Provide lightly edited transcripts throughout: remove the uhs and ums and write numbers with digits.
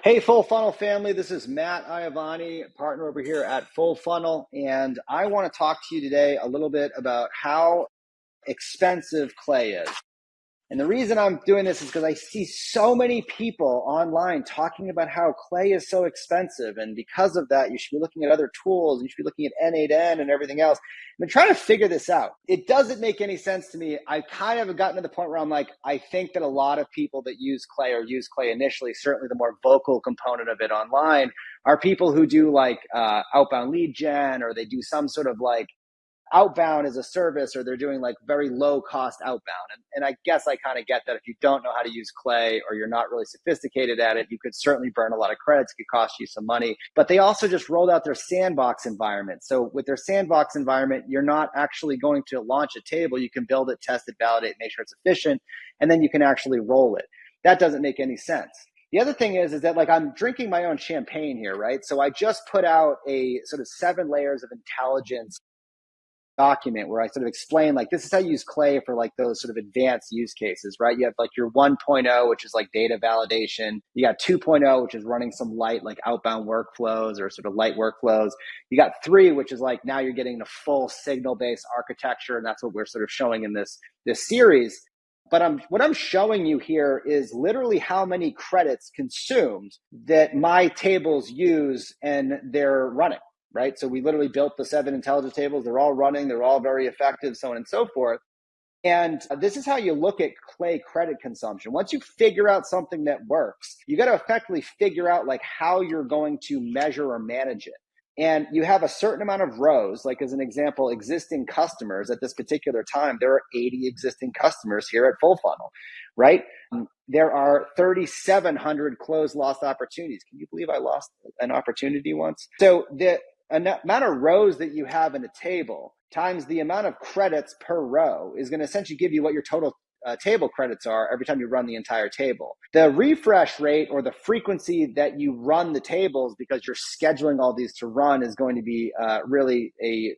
Hey, Full Funnel family, this is Matt Iovanni, partner over here at Full Funnel, and I want to talk to you today a little bit about how expensive clay is. And the reason I'm doing this is because I see so many people online talking about how clay is so expensive. And because of that, you should be looking at other tools. You should be looking at N8N and everything else. I've been trying to figure this out. It doesn't make any sense to me. I kind of have gotten to the point where I'm like, I think that a lot of people that use clay or use clay initially, certainly the more vocal component of it online, are people who do like outbound lead gen, or they do some sort of like outbound as a service, or they're doing like very low cost outbound. And I guess I kind of get that if you don't know how to use clay or you're not really sophisticated at it, you could certainly burn a lot of credits. It could cost you some money. But they also just rolled out their sandbox environment. So with their sandbox environment, you're not actually going to launch a table. You can build it, test it, validate, make sure it's efficient, and then you can actually roll it. That doesn't make any sense. The other thing is that like I'm drinking my own champagne here, right? So I just put out a sort of 7 layers of intelligence document where I sort of explain like this is how you use clay for like those sort of advanced use cases, right? You have like your 1.0, which is like data validation. You got 2.0, which is running some light like outbound workflows or sort of light workflows. You got 3, which is like now you're getting the full signal-based architecture, and that's what we're sort of showing in this series. But what I'm showing you here is literally how many credits consumed that my tables use and they're running. Right? So we literally built the 7 intelligence tables. They're all running. They're all very effective, so on and so forth. And this is how you look at clay credit consumption. Once you figure out something that works, you got to effectively figure out like how you're going to measure or manage it. And you have a certain amount of rows, like as an example, existing customers at this particular time. There are 80 existing customers here at FullFunnel, right? There are 3,700 closed lost opportunities. Can you believe I lost an opportunity once? So the amount of rows that you have in a table times the amount of credits per row is going to essentially give you what your total table credits are every time you run the entire table. The refresh rate or the frequency that you run the tables because you're scheduling all these to run is going to be really a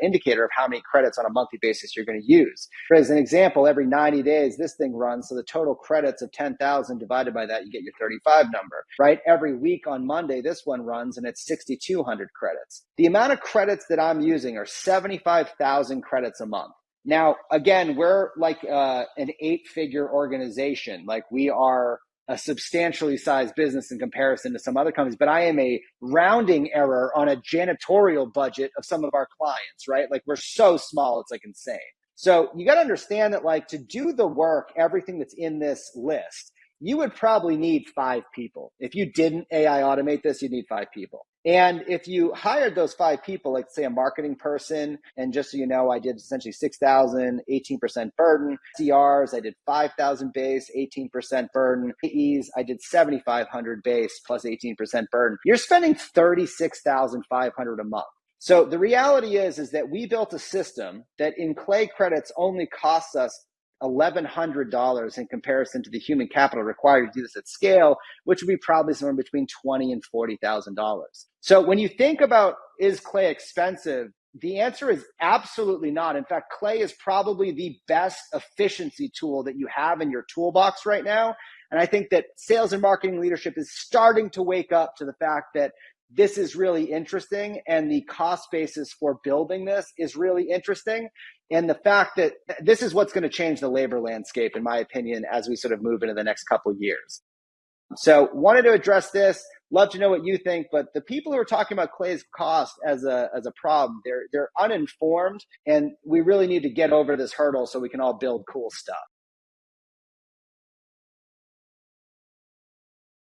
indicator of how many credits on a monthly basis you're going to use. For as an example, every 90 days, this thing runs. So the total credits of 10,000 divided by that, you get your 35 number, right? Every week on Monday, this one runs and it's 6,200 credits. The amount of credits that I'm using are 75,000 credits a month. Now, again, we're like an 8-figure organization. Like we are a substantially sized business in comparison to some other companies, but I am a rounding error on a janitorial budget of some of our clients, right? Like we're so small, it's like insane. So you got to understand that like to do the work, everything that's in this list, you would probably need 5 people. If you didn't AI automate this, you'd need 5 people. And if you hired those 5 people, like say a marketing person, and just so you know, I did essentially 6,000, 18% burden. CRs, I did 5,000 base, 18% burden. AEs, I did 7,500 base plus 18% burden. You're spending 36,500 a month. So the reality is that we built a system that in clay credits only costs us $1,100 in comparison to the human capital required to do this at scale, which would be probably somewhere between $20,000 and $40,000. So when you think about, is clay expensive? The answer is absolutely not. In fact, clay is probably the best efficiency tool that you have in your toolbox right now. And I think that sales and marketing leadership is starting to wake up to the fact that this is really interesting, and the cost basis for building this is really interesting. And the fact that this is what's going to change the labor landscape, in my opinion, as we sort of move into the next couple of years. So wanted to address this. Love to know what you think, but the people who are talking about clay's cost as a problem, they're uninformed, and we really need to get over this hurdle so we can all build cool stuff.